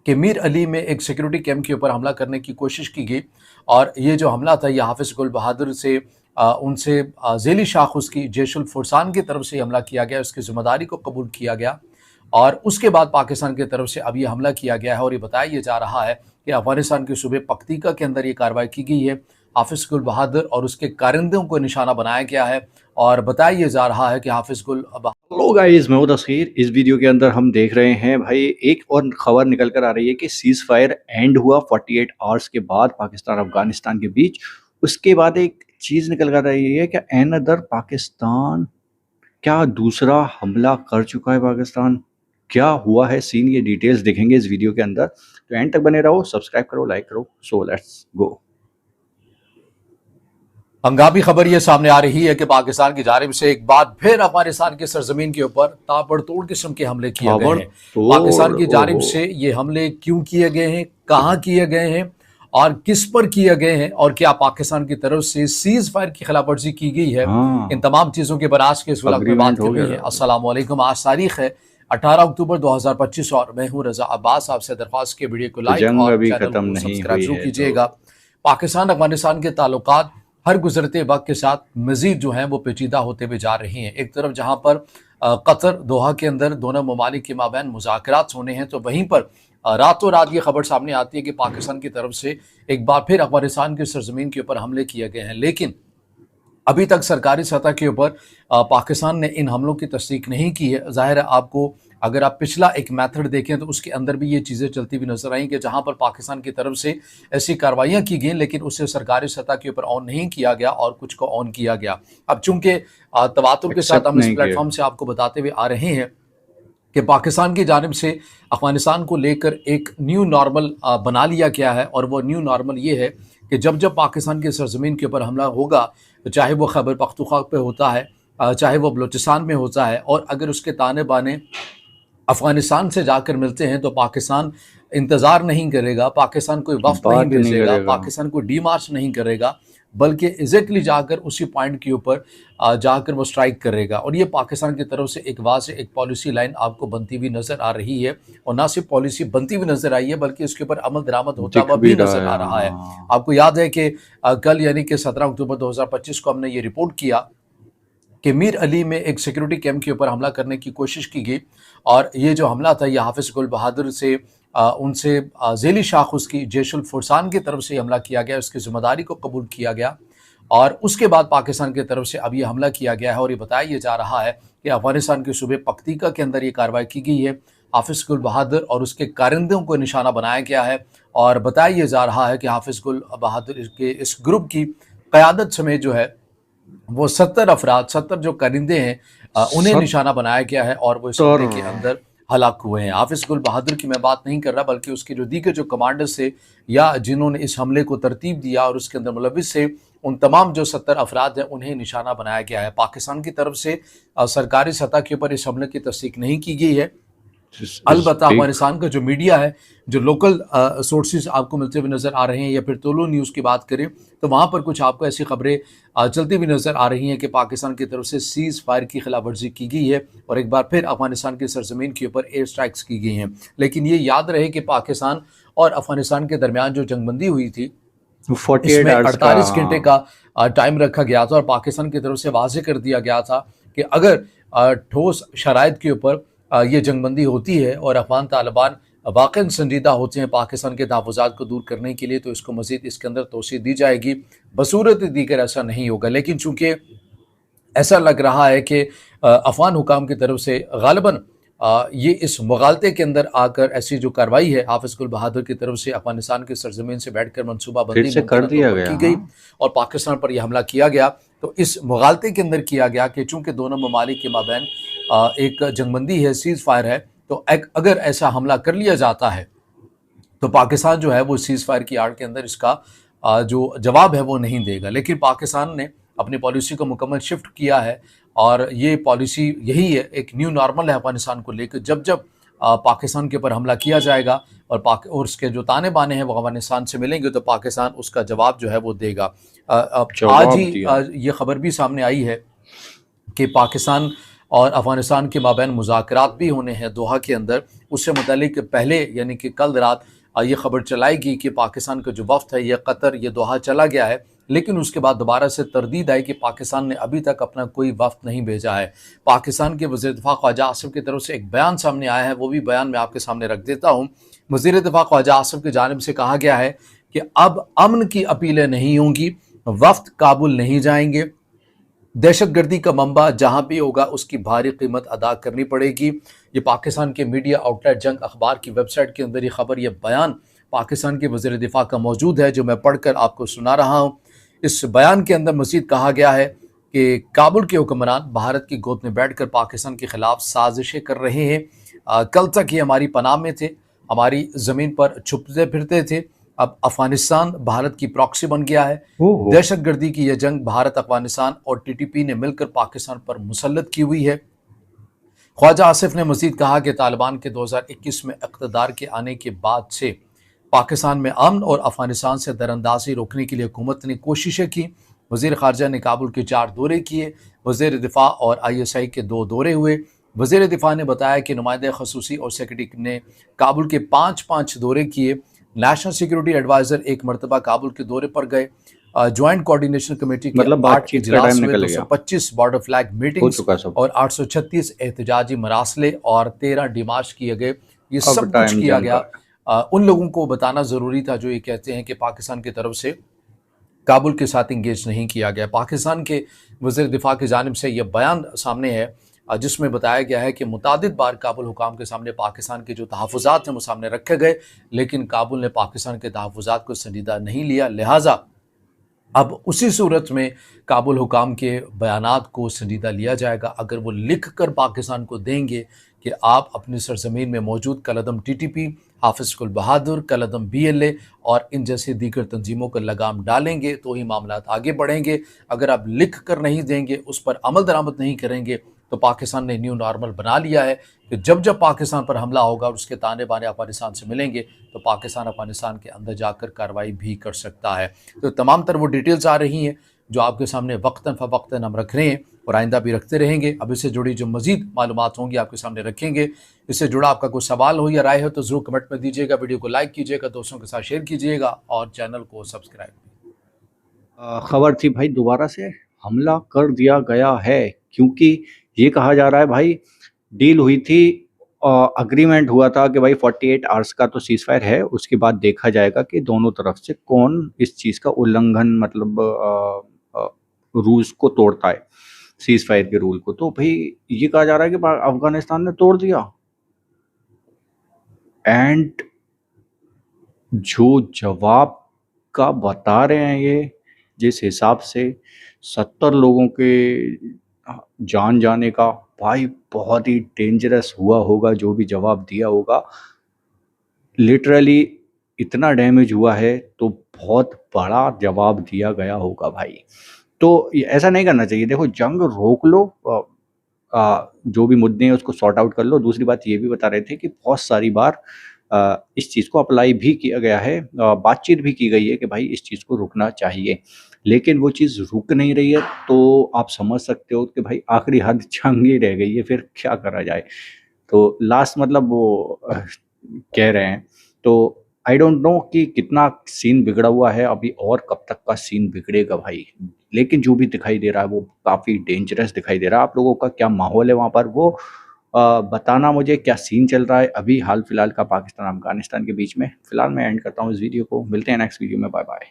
कि मीर अली में एक सिक्योरिटी कैंप के ऊपर हमला करने की कोशिश की गई और ये जो हमला था ये हाफिज गुल बहादुर से उनसे ज़ेली शाख उसकी जैश उल फुरसान की तरफ से हमला किया गया, उसकी ज़िम्मेदारी को कबूल किया गया और उसके बाद पाकिस्तान की तरफ से अब ये हमला किया गया है और ये बताया ये जा रहा है कि अफगानिस्तान के सूबे पख्तीका के अंदर ये कार्रवाई की गई है। हाफिज गुल बहादुर और उसके कारिंदों को निशाना बनाया गया है और बताया ये जा रहा है कि हाफिज गुल हेलो गाइस, मैं हूं तस्खीर। इस वीडियो के अंदर हम देख रहे हैं भाई एक और खबर निकल कर आ रही है कि सीज फायर एंड हुआ 48 आवर्स के बाद पाकिस्तान अफगानिस्तान के बीच। उसके बाद एक चीज़ निकल कर आ रही है कि अनदर पाकिस्तान क्या दूसरा हमला कर चुका है पाकिस्तान। क्या हुआ है सीन, ये डिटेल्स देखेंगे इस वीडियो के अंदर, तो एंड तक बने रहो, सब्सक्राइब करो, लाइक करो। So let's go. हंगामी खबर ये सामने आ रही है कि पाकिस्तान की जानिब से एक बार फिर अफगानिस्तान की सरजमीन के ऊपर ताबड़तोड़ किस्म के हमले किए गए हैं। पाकिस्तान की जानिब से ये हमले क्यों किए गए हैं, कहाँ किए गए हैं और किस पर किए गए हैं और क्या पाकिस्तान की तरफ से सीज फायर की खिलाफ वर्जी की गई है, इन तमाम चीज़ों के बराज के इस वक्त में बात कर रही है। अस्सलाम वालेकुम। आज तारीख है 18 अक्टूबर 2025 और मैं हूँ रजा अब्बास। आपसे दरख्वास्त के वीडियो को लाइक और चैनल को सब्सक्राइब जरूर कीजिएगा। पाकिस्तान अफगानिस्तान के ताल्लुकात हर गुजरते वक्त के साथ मजीद जो हैं वो पेचीदा होते हुए जा रही हैं। एक तरफ जहाँ पर कतर दोहा के अंदर दोनों ममालिक के माबैन मुज़ाकरात होने हैं, तो वहीं पर रातों रात ये खबर सामने आती है कि पाकिस्तान की तरफ से एक बार फिर अफगानिस्तान की सरजमीन के ऊपर हमले किए गए हैं। लेकिन अभी तक सरकारी सतह के ऊपर पाकिस्तान ने इन हमलों की तस्दीक नहीं की है। ज़ाहिर है, आपको अगर आप पिछला एक मेथड देखें तो उसके अंदर भी ये चीज़ें चलती हुई नजर आई कि जहां पर पाकिस्तान की तरफ से ऐसी कार्रवाइयां की गई लेकिन उसे सरकारी सतह के ऊपर ऑन नहीं किया गया और कुछ को ऑन किया गया। अब चूंकि तवातुर के साथ हम इस प्लेटफॉर्म से आपको बताते हुए आ रहे हैं कि पाकिस्तान की जानिब से अफगानिस्तान को लेकर एक न्यू नॉर्मल बना लिया गया है और वो न्यू नॉर्मल ये है कि जब जब पाकिस्तान की सरजमीन के ऊपर हमला होगा, चाहे वो खैबर पख्तूनख्वा पे होता है, चाहे वो बलूचिस्तान में होता है, और अगर उसके ताने बाने अफगानिस्तान से जाकर मिलते हैं तो पाकिस्तान इंतज़ार नहीं करेगा, पाकिस्तान कोई वफ्द नहीं भेजेगा, पाकिस्तान कोई डी मार्च नहीं करेगा, बल्कि एग्जैक्टली जाकर उसी पॉइंट के ऊपर जाकर वो स्ट्राइक करेगा। और ये पाकिस्तान की तरफ से एक वाज़ एक पॉलिसी लाइन आपको बनती हुई नज़र आ रही है और ना सिर्फ पॉलिसी बनती हुई नज़र आई है बल्कि उसके ऊपर अमल दरामद होता हुआ भी नज़र आ रहा है। आपको याद है कि कल यानी कि 17 अक्टूबर 2025 को हमने ये रिपोर्ट किया कि मीर अली में एक सिक्योरिटी कैंप के ऊपर हमला करने की कोशिश की गई और ये जो हमला था ये हाफिज गुल बहादुर से उनसे ज़ेली शाख उसकी जैश उल फुरसान की तरफ से हमला किया गया, उसकी ज़िम्मेदारी को कबूल किया गया और उसके बाद पाकिस्तान की तरफ से अब ये हमला किया गया है और ये बताया ये जा रहा है कि अफगानिस्तान के सूबे पख्तीका के अंदर ये कार्रवाई की गई है। हाफिज गुल बहादुर और उसके कारिंदों को निशाना बनाया गया है और बताया ये जा रहा है कि हाफिज गुल बहादुर के इस ग्रुप की क़यादत समेत जो है वो 70 अफराद, 70 जो करिंदे हैं उन्हें निशाना बनाया गया है और वो इस हमले के अंदर हलाक हुए हैं। हाफिज गुल बहादुर की मैं बात नहीं कर रहा बल्कि उसके जो दीगर जो कमांडर्स थे या जिन्होंने इस हमले को तरतीब दिया और उसके अंदर मुलविस से उन तमाम जो 70 अफराद हैं उन्हें निशाना बनाया गया है। पाकिस्तान की तरफ से सरकारी सतह के ऊपर इस हमले की तस्दीक नहीं की गई है। अलबत्ता अफगानिस्तान का जो मीडिया है, जो लोकल सोर्सेज आपको मिलते हुए नज़र आ रहे हैं या फिर तोलो न्यूज़ की बात करें तो वहाँ पर कुछ आपको ऐसी खबरें चलती हुई नज़र आ रही हैं कि पाकिस्तान की तरफ से सीज़ फायर की खिलाफ वर्जी की गई है और एक बार फिर अफगानिस्तान की सरजमीन के ऊपर एयर स्ट्राइक्स की गई हैं। लेकिन ये याद रहे कि पाकिस्तान और अफगानिस्तान के दरमियान जो जंगबंदी हुई थी 48 घंटे का टाइम रखा गया था और पाकिस्तान की तरफ से वाज़ेह कर दिया गया था कि अगर ठोस शराइत के ऊपर ये जंगबंदी होती है और अफगान तालिबान वाकई संजीदा होते हैं पाकिस्तान के तहफ़्फ़ुज़ात को दूर करने के लिए तो इसको मज़ीद इसके अंदर तोसी दी जाएगी। बसूरत दीगर ऐसा नहीं होगा, लेकिन चूँकि ऐसा लग रहा है कि अफगान हुकाम की तरफ से गालिबन ये इस मुगालते के अंदर आकर ऐसी जो कार्रवाई है हाफिज गुल बहादुर की तरफ से अफगानिस्तान की सरजमीन से बैठकर मनसूबाबंदी की गई और पाकिस्तान पर यह हमला किया गया, तो इस मुगालते के अंदर किया गया कि चूँकि दोनों ममालिक के माबैन एक जंगबंदी है, सीज़ फायर है, तो अगर ऐसा हमला कर लिया जाता है तो पाकिस्तान जो है वो सीज़ फायर की आड़ के अंदर इसका जो जवाब है वो नहीं देगा। लेकिन पाकिस्तान ने अपनी पॉलिसी को मुकम्मल शिफ्ट किया है और ये पॉलिसी यही है, एक न्यू नॉर्मल है अफगानिस्तान को लेकर। जब जब पाकिस्तान के ऊपर हमला किया जाएगा और उसके जो ताने बाने हैं वो अफगानिस्तान से मिलेंगे तो पाकिस्तान उसका जवाब जो है वो देगा। आज ही ये खबर भी सामने आई है कि पाकिस्तान और अफगानिस्तान के माबैन मुज़ाकरात भी होने हैं दोहा के अंदर उससे मुतालिक पहले यानी कि कल रात ये खबर चलाएगी कि पाकिस्तान का जो वफ्द है ये कतर ये दोहा चला गया है, लेकिन उसके बाद दोबारा से तरदीद आई कि पाकिस्तान ने अभी तक अपना कोई वफ्द नहीं भेजा है। पाकिस्तान के वज़ीर दिफ़ा ख्वाजा आसिफ की तरफ से एक बयान सामने आया है, वो भी बयान मैं आपके सामने रख देता हूँ। वज़ीर दिफ़ा ख्वाजा आसिफ की जानिब से कहा गया है कि अब अमन की अपीलें नहीं होंगी, वफ्द काबुल नहीं जाएंगे, दहशतगर्दी का मंबा जहां भी होगा उसकी भारी कीमत अदा करनी पड़ेगी। ये पाकिस्तान के मीडिया आउटलेट जंग अखबार की वेबसाइट के अंदर ये खबर, ये बयान पाकिस्तान के वज़ीर दिफ़ा का मौजूद है, जो मैं पढ़कर आपको सुना रहा हूँ। इस बयान के अंदर मज़ीद कहा गया है कि काबुल के हुक्मरान भारत की गोद में बैठकर पाकिस्तान के खिलाफ साजिशें कर रहे हैं। कल तक ये हमारी पनाह में थे, हमारी ज़मीन पर छुपते फिरते थे, अब अफगानिस्तान भारत की प्रॉक्सी बन गया है। दहशतगर्दी की यह जंग भारत, अफगानिस्तान और टीटीपी ने मिलकर पाकिस्तान पर मुसल्लत की हुई है। ख्वाजा आसिफ ने मजीद कहा कि तालिबान के 2021 में इक़्तिदार के आने के बाद से पाकिस्तान में अमन और अफगानिस्तान से दरअंदाजी रोकने के लिए हुकूमत ने कोशिशें की। वज़ीर ख़ारजा ने काबुल के 4 दौरे किए, वज़ीर दिफ़ा और ISI के 2 दौरे हुए। वज़ीर दिफ़ा ने बताया कि नुमाइंदे ख़ुसूसी और सेक्रेटरी ने काबुल के 5-5 दौरे किए। नेशनल सिक्योरिटी एडवाइज़र एक मरतबा काबुल के दौरे पर गए। ज्वाइंट कोऑर्डिनेशन कमेटी के मतलब 8 इजलास हुए, 225 बॉर्डर फ्लैग मीटिंग्स और 836 एहतजाजी मरासले और 13 डिमार्च किए गए। ये सब कुछ किया गया। उन लोगों को बताना ज़रूरी था जो ये कहते हैं कि पाकिस्तान की तरफ से काबुल के साथ इंगेज नहीं किया गया। पाकिस्तान के वज़ीर दिफ़ा की जानिब से यह बयान सामने है, जिसमें बताया गया है कि मुतादिद बार काबुल हुकाम के सामने पाकिस्तान के जो तहफ़्फ़ुज़ात हैं वो सामने रखे गए, लेकिन काबुल ने पाकिस्तान के तहफ़्फ़ुज़ात को संजीदा नहीं लिया। लिहाजा अब उसी सूरत में काबुल हुकाम के बयानात को संजीदा लिया जाएगा अगर वो लिख कर पाकिस्तान को देंगे कि आप अपनी सरजमीन में मौजूद कलअदम TTP, हाफिज़ कुल बहादुर, कलअदम BLA और इन जैसे दीगर तंजीमों को लगाम डालेंगे तो ही मामलात आगे बढ़ेंगे। अगर आप लिख कर नहीं देंगे, उस पर अमल दरामद नहीं करेंगे, तो पाकिस्तान ने न्यू नॉर्मल बना लिया है कि जब जब पाकिस्तान पर हमला होगा और उसके ताने बाने अफगानिस्तान से मिलेंगे तो पाकिस्तान अफगानिस्तान के अंदर जाकर कार्रवाई भी कर सकता है। तो तमाम तर वो डिटेल्स आ रही हैं जो आपके सामने वक्तन फ़वक्तन हम रख रहे हैं और आइंदा भी रखते रहेंगे। अब इससे जुड़ी जो मज़ीद मालूमात होंगी आपके सामने रखेंगे। इससे जुड़ा आपका कोई सवाल हो या राय हो तो ज़रूर कमेंट में दीजिएगा, वीडियो को लाइक कीजिएगा, दोस्तों के साथ शेयर कीजिएगा और चैनल को सब्सक्राइब। खबर थी भाई, दोबारा से हमला कर दिया गया है, क्योंकि ये कहा जा रहा है भाई डील हुई थी, अग्रीमेंट हुआ था कि भाई 48 आवर्स का तो सीज फायर है, उसके बाद देखा जाएगा कि दोनों तरफ से कौन इस चीज़ का उल्लंघन मतलब रूल्स को तोड़ता है, सीज फायर के रूल को। तो भाई ये कहा जा रहा है कि अफगानिस्तान ने तोड़ दिया, एंड जो जवाब का बता रहे हैं ये, जिस हिसाब से 70 लोगों के जान जाने का, भाई बहुत ही डेंजरस हुआ होगा जो भी जवाब दिया होगा। लिटरली इतना डैमेज हुआ है तो बहुत बड़ा जवाब दिया गया होगा भाई। तो ऐसा नहीं करना चाहिए। देखो, जंग रोक लो, जो भी मुद्दे हैं उसको सॉर्ट आउट कर लो। दूसरी बात ये भी बता रहे थे कि बहुत सारी बार इस चीज़ को अप्लाई भी किया गया है, बातचीत भी की गई है कि भाई इस चीज़ को रुकना चाहिए, लेकिन वो चीज़ रुक नहीं रही है। तो आप समझ सकते हो कि भाई आखिरी हद जंग ही रह गई है, फिर क्या करा जाए। तो लास्ट मतलब वो कह रहे हैं, तो आई डोंट नो कि कितना सीन बिगड़ा हुआ है अभी और कब तक का सीन बिगड़ेगा भाई, लेकिन जो भी दिखाई दे रहा है वो काफ़ी डेंजरस दिखाई दे रहा है। आप लोगों का क्या माहौल है वहाँ पर, वो बताना मुझे, क्या सीन चल रहा है अभी हाल फिलहाल का पाकिस्तान अफगानिस्तान के बीच में। फिलहाल मैं एंड करता हूँ इस वीडियो को, मिलते हैं नेक्स्ट वीडियो में, बाय बाय।